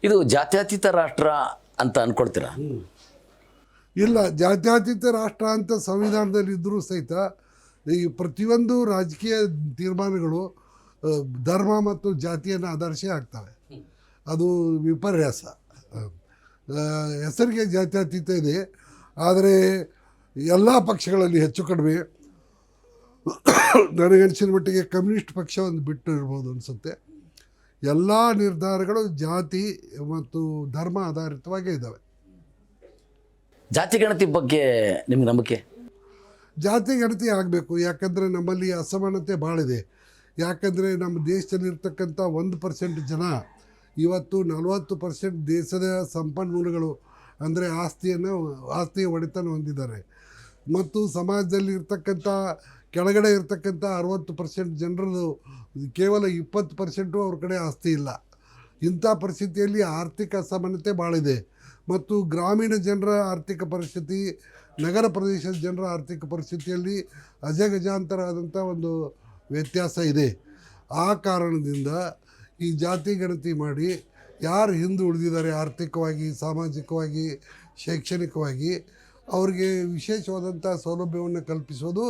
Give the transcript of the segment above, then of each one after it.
ಇದು ಜಾತ್ಯತೀತ ರಾಷ್ಟ್ರ ಅಂತ ಅಂದ್ಕೊಳ್ತೀರಾ? ಇಲ್ಲ, ಜಾತ್ಯತೀತ ರಾಷ್ಟ್ರ ಅಂತ ಸಂವಿಧಾನದಲ್ಲಿ ಇದ್ದರೂ ಸಹಿತ ಈ ಪ್ರತಿಯೊಂದು ರಾಜಕೀಯ ತೀರ್ಮಾನಗಳು ಧರ್ಮ ಮತ್ತು ಜಾತಿಯನ್ನು ಆಧರಿಸಿ ಆಗ್ತವೆ. ಅದು ವಿಪರ್ಯಾಸ. ಹೆಸರಿಗೆ ಜಾತ್ಯತೀತ ಇದೆ, ಆದರೆ ಎಲ್ಲ ಪಕ್ಷಗಳಲ್ಲಿ ಹೆಚ್ಚು ಕಡಿಮೆ ನನಗನ್ಸಿದ ಮಟ್ಟಿಗೆ ಕಮ್ಯುನಿಸ್ಟ್ ಪಕ್ಷ ಒಂದು ಬಿಟ್ಟು ಇರ್ಬೋದು ಅನಿಸುತ್ತೆ. ಎಲ್ಲ ನಿರ್ಧಾರಗಳು ಜಾತಿ ಮತ್ತು ಧರ್ಮ ಆಧಾರಿತವಾಗೇ ಇದ್ದಾವೆ. ಜಾತಿ ಗಣತಿ ಬಗ್ಗೆ ನಿಮ್ಗೆ ನಂಬಿಕೆ? ಜಾತಿ ಗಣತಿ ಆಗಬೇಕು, ಯಾಕಂದರೆ ನಮ್ಮಲ್ಲಿ ಅಸಮಾನತೆ ಭಾಳಿದೆ. ಯಾಕಂದರೆ ನಮ್ಮ ದೇಶದಲ್ಲಿರ್ತಕ್ಕಂಥ 1% ಜನ ಇವತ್ತು 40% ದೇಶದ ಸಂಪನ್ಮೂಲಗಳು ಅಂದರೆ ಆಸ್ತಿಯ ಒಡೆತನ ಹೊಂದಿದ್ದಾರೆ. ಮತ್ತು ಸಮಾಜದಲ್ಲಿ ಇರ್ತಕ್ಕಂಥ ಕೆಳಗಡೆ ಇರ್ತಕ್ಕಂಥ 60% ಜನರದು ಕೇವಲ 20% ಅವ್ರ ಕಡೆ ಆಸ್ತಿ ಇಲ್ಲ. ಇಂಥ ಪರಿಸ್ಥಿತಿಯಲ್ಲಿ ಆರ್ಥಿಕ ಅಸಮಾನತೆ ಭಾಳಿದೆ. ಮತ್ತು ಗ್ರಾಮೀಣ ಜನರ ಆರ್ಥಿಕ ಪರಿಸ್ಥಿತಿ, ನಗರ ಪ್ರದೇಶದ ಜನರ ಆರ್ಥಿಕ ಪರಿಸ್ಥಿತಿಯಲ್ಲಿ ಅಜಗಜಾಂತರ ಆದಂಥ ಒಂದು ವ್ಯತ್ಯಾಸ ಇದೆ. ಆ ಕಾರಣದಿಂದ ಈ ಜಾತಿ ಗಣತಿ ಮಾಡಿ ಯಾರು ಹಿಂದೆ ಉಳಿದಿದ್ದಾರೆ ಆರ್ಥಿಕವಾಗಿ, ಸಾಮಾಜಿಕವಾಗಿ, ಶೈಕ್ಷಣಿಕವಾಗಿ, ಅವ್ರಿಗೆ ವಿಶೇಷವಾದಂಥ ಸೌಲಭ್ಯವನ್ನು ಕಲ್ಪಿಸೋದು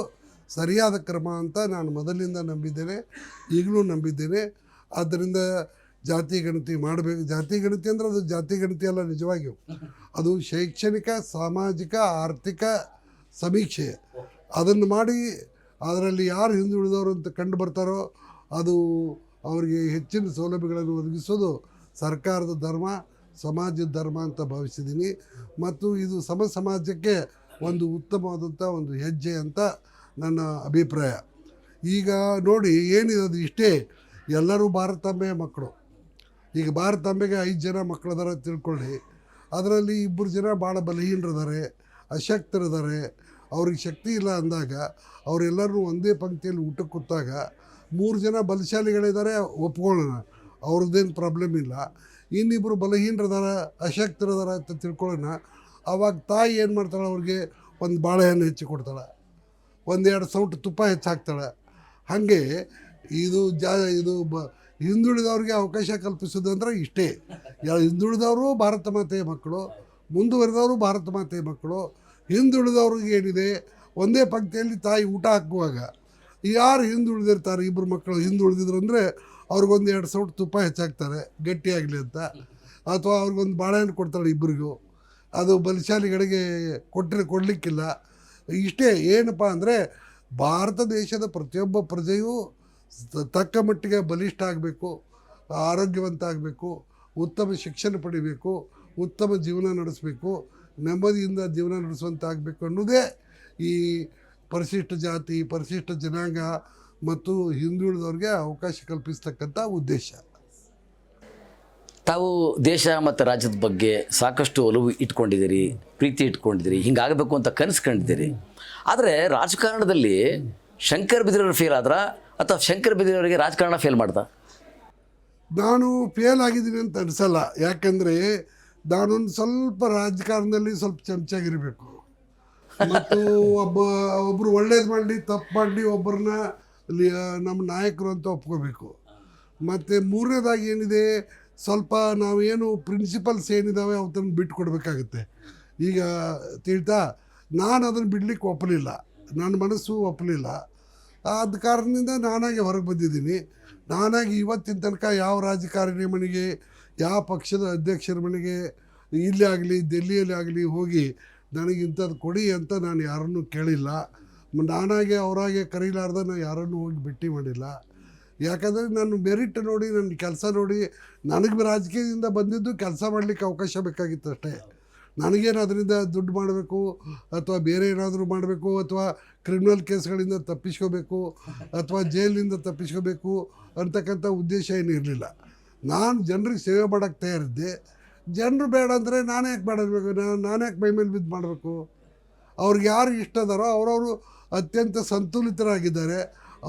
ಸರಿಯಾದ ಕ್ರಮ ಅಂತ ನಾನು ಮೊದಲಿಂದ ನಂಬಿದ್ದೇನೆ, ಈಗಲೂ ನಂಬಿದ್ದೇನೆ. ಆದ್ದರಿಂದ ಜಾತಿ ಗಣತಿ ಮಾಡಬೇಕು. ಜಾತಿ ಗಣತಿ ಅಂದರೆ ಅದು ಜಾತಿ ಗಣತಿ ಅಲ್ಲ, ನಿಜವಾಗಿಯೂ ಅದು ಶೈಕ್ಷಣಿಕ, ಸಾಮಾಜಿಕ, ಆರ್ಥಿಕ ಸಮೀಕ್ಷೆ. ಅದನ್ನು ಮಾಡಿ ಅದರಲ್ಲಿ ಯಾರು ಹಿಂದುಳಿದವರು ಅಂತ ಕಂಡು ಬರ್ತಾರೋ ಅದು ಅವರಿಗೆ ಹೆಚ್ಚಿನ ಸೌಲಭ್ಯಗಳನ್ನು ಒದಗಿಸೋದು ಸರ್ಕಾರದ ಧರ್ಮ, ಸಮಾಜದ ಧರ್ಮ ಅಂತ ಭಾವಿಸಿದ್ದೀನಿ. ಮತ್ತು ಇದು ಸಮಾಜಕ್ಕೆ ಒಂದು ಉತ್ತಮವಾದಂಥ ಒಂದು ಹೆಜ್ಜೆ ಅಂತ ನನ್ನ ಅಭಿಪ್ರಾಯ. ಈಗ ನೋಡಿ ಏನಿದೆ, ಅದು ಇಷ್ಟೇ, ಎಲ್ಲರೂ ಭಾರತಾಂಬೆಯ ಮಕ್ಕಳು. ಈಗ ಭಾರತಾಂಬೆಗೆ 5 ಜನ ಮಕ್ಕಳದಾರ ತಿಳ್ಕೊಳ್ಳಿ. ಅದರಲ್ಲಿ 2 ಜನ ಭಾಳ ಬಲಹೀನರಿದ್ದಾರೆ, ಅಶಕ್ತರಿದ್ದಾರೆ. ಅವ್ರಿಗೆ ಶಕ್ತಿ ಇಲ್ಲ ಅಂದಾಗ ಅವರೆಲ್ಲರೂ ಒಂದೇ ಪಂಕ್ತಿಯಲ್ಲಿ ಊಟಕ್ಕೆ ಕೂತಾಗ 3 ಜನ ಬಲಶಾಲಿಗಳಿದ್ದಾರೆ, ಒಪ್ಕೊಳ್ಳೋಣ, ಅವ್ರದ್ದೇನು ಪ್ರಾಬ್ಲಮ್ ಇಲ್ಲ. ಇನ್ನಿಬ್ಬರು ಬಲಹೀನರಿದಾರ, ಅಶಕ್ತರಿದಾರ ಅಂತ ತಿಳ್ಕೊಳ್ಳೋಣ. ಆವಾಗ ತಾಯಿ ಏನು ಮಾಡ್ತಾಳೆ, ಅವ್ರಿಗೆ ಒಂದು ಬಾಳೆಹಣ್ಣು ಹೆಚ್ಚಿ ಕೊಡ್ತಾಳೆ, 1-2 ಸೌಟು ತುಪ್ಪ ಹೆಚ್ಚಾಕ್ತಾಳೆ. ಹಾಗೆ ಇದು ಹಿಂದುಳಿದವ್ರಿಗೆ ಅವಕಾಶ ಕಲ್ಪಿಸೋದು ಅಂದರೆ ಇಷ್ಟೇ. ಹಿಂದುಳಿದವರು ಭಾರತ ಮಾತೆಯ ಮಕ್ಕಳು, ಮುಂದುವರೆದವರು ಭಾರತ ಮಾತೆಯ ಮಕ್ಕಳು. ಹಿಂದುಳಿದವ್ರಿಗೆ ಏನಿದೆ, ಒಂದೇ ಪಂಕ್ತಿಯಲ್ಲಿ ತಾಯಿ ಊಟ ಹಾಕುವಾಗ ಯಾರು ಹಿಂದುಳಿದಿರ್ತಾರೆ, 2 ಮಕ್ಕಳು ಹಿಂದುಳಿದಿದ್ರು ಅಂದರೆ ಅವ್ರಿಗೊಂದು 2 ಸೌಟು ತುಪ್ಪ ಹೆಚ್ಚಾಕ್ತಾರೆ ಗಟ್ಟಿಯಾಗಲಿ ಅಂತ, ಅಥವಾ ಅವ್ರಿಗೊಂದು ಬಾಳೆಹಣ್ಣು ಕೊಡ್ತಾಳೆ ಇಬ್ಬರಿಗೂ. ಅದು ಬಲಶಾಲಿಗಳಿಗೆ ಕೊಡಲಿಕ್ಕಿಲ್ಲ. ಇಷ್ಟೇ. ಏನಪ್ಪ ಅಂದರೆ ಭಾರತ ದೇಶದ ಪ್ರತಿಯೊಬ್ಬ ಪ್ರಜೆಯೂ ತಕ್ಕ ಮಟ್ಟಿಗೆ ಬಲಿಷ್ಠ ಆಗಬೇಕು, ಆರೋಗ್ಯವಂತ ಆಗಬೇಕು, ಉತ್ತಮ ಶಿಕ್ಷಣ ಪಡಿಬೇಕು, ಉತ್ತಮ ಜೀವನ ನಡೆಸಬೇಕು, ನೆಮ್ಮದಿಯಿಂದ ಜೀವನ ನಡೆಸುವಂಥ ಆಗಬೇಕು ಅನ್ನೋದೇ ಈ ಪರಿಶಿಷ್ಟ ಜಾತಿ, ಪರಿಶಿಷ್ಟ ಜನಾಂಗ ಮತ್ತು ಹಿಂದುಳಿದವ್ರಿಗೆ ಅವಕಾಶ ಕಲ್ಪಿಸ್ತಕ್ಕಂಥ ಉದ್ದೇಶ. ತಾವು ದೇಶ ಮತ್ತು ರಾಜ್ಯದ ಬಗ್ಗೆ ಸಾಕಷ್ಟು ಒಲವು ಇಟ್ಕೊಂಡಿದ್ದೀರಿ, ಪ್ರೀತಿ ಇಟ್ಕೊಂಡಿದ್ದೀರಿ, ಹಿಂಗಾಗಬೇಕು ಅಂತ ಕನಸು ಕಂಡಿದ್ದೀರಿ. ಆದರೆ ರಾಜಕಾರಣದಲ್ಲಿ ಶಂಕರ್ ಬಿದರಿಯವರು ಫೇಲ್ ಆದ್ರ ಅಥವಾ ಶಂಕರ್ ಬಿದರಿಯವರಿಗೆ ರಾಜಕಾರಣ ಫೇಲ್ ಮಾಡ್ದ? ನಾನು ಫೇಲ್ ಆಗಿದ್ದೀನಿ ಅಂತ ಅನಿಸಲ್ಲ. ಯಾಕಂದರೆ ನಾನೊಂದು ಸ್ವಲ್ಪ ರಾಜಕಾರಣದಲ್ಲಿ ಸ್ವಲ್ಪ ಚಮಚಾಗಿರಬೇಕು. ಮತ್ತು ಒಬ್ಬರು ಒಳ್ಳೇದು ಮಾಡಲಿ, ತಪ್ಪು ಮಾಡಲಿ, ಒಬ್ಬರನ್ನ ನಮ್ಮ ನಾಯಕರು ಅಂತ ಒಪ್ಕೋಬೇಕು. ಮತ್ತು ಮೂರನೇದಾಗಿ ಏನಿದೆ, ಸ್ವಲ್ಪ ನಾವೇನು ಪ್ರಿನ್ಸಿಪಲ್ಸ್ ಏನಿದ್ದಾವೆ ಅವತ್ತನ್ನು ಬಿಟ್ಟು ಕೊಡಬೇಕಾಗುತ್ತೆ. ಈಗ ತಿಳ್ತಾ ನಾನು ಅದನ್ನು ಬಿಡಲಿಕ್ಕೆ ಒಪ್ಪಲಿಲ್ಲ, ನನ್ನ ಮನಸ್ಸು ಒಪ್ಪಲಿಲ್ಲ. ಆದ ಕಾರಣದಿಂದ ನಾನಾಗಿ ಹೊರಗೆ ಬಂದಿದ್ದೀನಿ. ನಾನಾಗಿ ಇವತ್ತಿನ ತನಕ ಯಾವ ರಾಜಕಾರಣಿ ಮನೆಗೆ, ಯಾವ ಪಕ್ಷದ ಅಧ್ಯಕ್ಷರ ಮನೆಗೆ, ಇಲ್ಲೇ ಆಗಲಿ ಡೆಲ್ಲಿಯಲ್ಲಿ ಆಗಲಿ ಹೋಗಿ ನನಗಿಂಥದ್ದು ಕೊಡಿ ಅಂತ ನಾನು ಯಾರನ್ನೂ ಕೇಳಿಲ್ಲ. ನಾನಾಗೆ ಅವರಾಗೆ ಕರೀಲಾರ್ದೆ ನಾನು ಯಾರನ್ನೂ ಹೋಗಿ ಭೇಟಿ ಮಾಡಿಲ್ಲ. ಯಾಕಂದರೆ ನಾನು ಮೆರಿಟ್ ನೋಡಿ, ನನ್ನ ಕೆಲಸ ನೋಡಿ, ನನಗೆ ರಾಜಕೀಯದಿಂದ ಬಂದಿದ್ದು ಕೆಲಸ ಮಾಡಲಿಕ್ಕೆ ಅವಕಾಶ ಬೇಕಾಗಿತ್ತು ಅಷ್ಟೇ. ನನಗೇನು ಅದರಿಂದ ದುಡ್ಡು ಮಾಡಬೇಕು ಅಥವಾ ಬೇರೆ ಏನಾದರೂ ಮಾಡಬೇಕು ಅಥವಾ ಕ್ರಿಮಿನಲ್ ಕೇಸ್ಗಳಿಂದ ತಪ್ಪಿಸ್ಕೋಬೇಕು ಅಥವಾ ಜೈಲಿನಿಂದ ತಪ್ಪಿಸ್ಕೋಬೇಕು ಅಂತಕ್ಕಂಥ ಉದ್ದೇಶ ಏನೂ ಇರಲಿಲ್ಲ. ನಾನು ಜನರಿಗೆ ಸೇವೆ ಮಾಡೋಕ್ಕೆ ತಯಾರಿದ್ದೆ. ಜನರು ಬೇಡ ಅಂದರೆ ನಾನೇ ಯಾಕೆ ಮಾಡಬೇಕು, ನಾನೇ ಯಾಕೆ ಮೈ ಮೇಲೆ ಬಿದ್ದು ಮಾಡಬೇಕು? ಅವ್ರಿಗೆ ಯಾರು ಇಷ್ಟ ಅದಾರೋ ಅವರವರು ಅತ್ಯಂತ ಸಂತುಲಿತರಾಗಿದ್ದಾರೆ,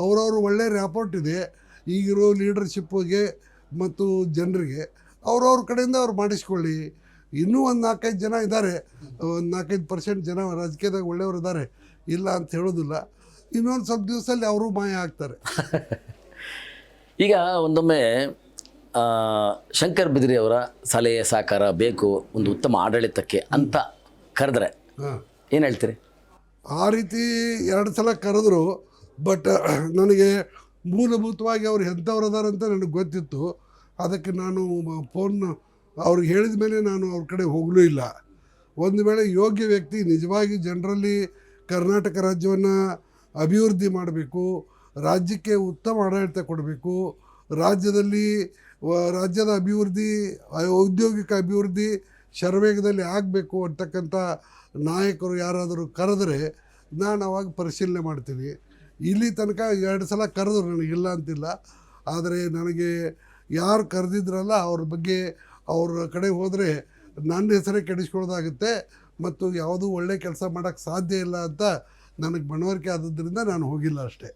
ಅವರವರು ಒಳ್ಳೆಯ ರ್ಯಾಪೋರ್ಟ್ ಇದೆ ಈಗಿರೋ ಲೀಡರ್ಶಿಪ್ಪಿಗೆ ಮತ್ತು ಜನರಿಗೆ. ಅವ್ರವ್ರ ಕಡೆಯಿಂದ ಅವ್ರು ಮಾಡಿಸ್ಕೊಳ್ಳಿ. ಇನ್ನೂ ಒಂದು 4-5 ಜನ ಇದ್ದಾರೆ, ಒಂದು 4-5% ಜನ ರಾಜಕೀಯದಾಗ ಒಳ್ಳೆಯವರು ಇದ್ದಾರೆ, ಇಲ್ಲ ಅಂತ ಹೇಳೋದಿಲ್ಲ. ಇನ್ನೊಂದು ಸ್ವಲ್ಪ ದಿವಸದಲ್ಲಿ ಅವರು ಮಾಯ ಆಗ್ತಾರೆ. ಈಗ ಒಂದೊಮ್ಮೆ ಶಂಕರ್ ಬಿದ್ರಿ ಅವರ ಸಲಹೆ ಸಹಕಾರ ಬೇಕು ಒಂದು ಉತ್ತಮ ಆಡಳಿತಕ್ಕೆ ಅಂತ ಕರೆದ್ರೆ ಹಾಂ, ಏನು ಹೇಳ್ತೀರಿ? ಆ ರೀತಿ 2 ಸಲ ಕರೆದ್ರು. ಬಟ್ ನನಗೆ ಮೂಲಭೂತವಾಗಿ ಅವ್ರು ಎಂಥವ್ರು ಅದಾರಂತ ನನಗೆ ಗೊತ್ತಿತ್ತು. ಅದಕ್ಕೆ ನಾನು ಫೋನ್ ಅವ್ರಿಗೆ ಹೇಳಿದ ಮೇಲೆ ನಾನು ಅವ್ರ ಕಡೆ ಹೋಗಲೂ ಇಲ್ಲ. ಒಂದು ವೇಳೆ ಯೋಗ್ಯ ವ್ಯಕ್ತಿ ನಿಜವಾಗಿ ಜನರಲ್ಲಿ ಕರ್ನಾಟಕ ರಾಜ್ಯವನ್ನು ಅಭಿವೃದ್ಧಿ ಮಾಡಬೇಕು, ರಾಜ್ಯಕ್ಕೆ ಉತ್ತಮ ಆಡಳಿತ ಕೊಡಬೇಕು, ರಾಜ್ಯದಲ್ಲಿ ರಾಜ್ಯದ ಅಭಿವೃದ್ಧಿ, ಔದ್ಯೋಗಿಕ ಅಭಿವೃದ್ಧಿ ಶರವೇಗದಲ್ಲಿ ಆಗಬೇಕು ಅಂತಕ್ಕಂಥ ನಾಯಕರು ಯಾರಾದರೂ ಕರೆದರೆ ನಾನು ಅವಾಗ ಪರಿಶೀಲನೆ ಮಾಡ್ತೀನಿ. ಇಲ್ಲಿ ತನಕ 2 ಸಲ ಕರೆದ್ರು, ನನಗಿಲ್ಲ ಅಂತಿಲ್ಲ. ಆದರೆ ನನಗೆ ಯಾರು ಕರೆದಿದ್ರಲ್ಲ ಅವ್ರ ಬಗ್ಗೆ ಅವ್ರ ಕಡೆ ಹೋದರೆ ನನ್ನ ಹೆಸರೇ ಕೆಡಿಸ್ಕೊಳ್ಳೋದಾಗುತ್ತೆ ಮತ್ತು ಯಾವುದೂ ಒಳ್ಳೆಯ ಕೆಲಸ ಮಾಡೋಕ್ಕೆ ಸಾಧ್ಯ ಇಲ್ಲ ಅಂತ ನನಗೆ ಮನವರಿಕೆ ಆದದ್ರಿಂದ ನಾನು ಹೋಗಿಲ್ಲ ಅಷ್ಟೇ.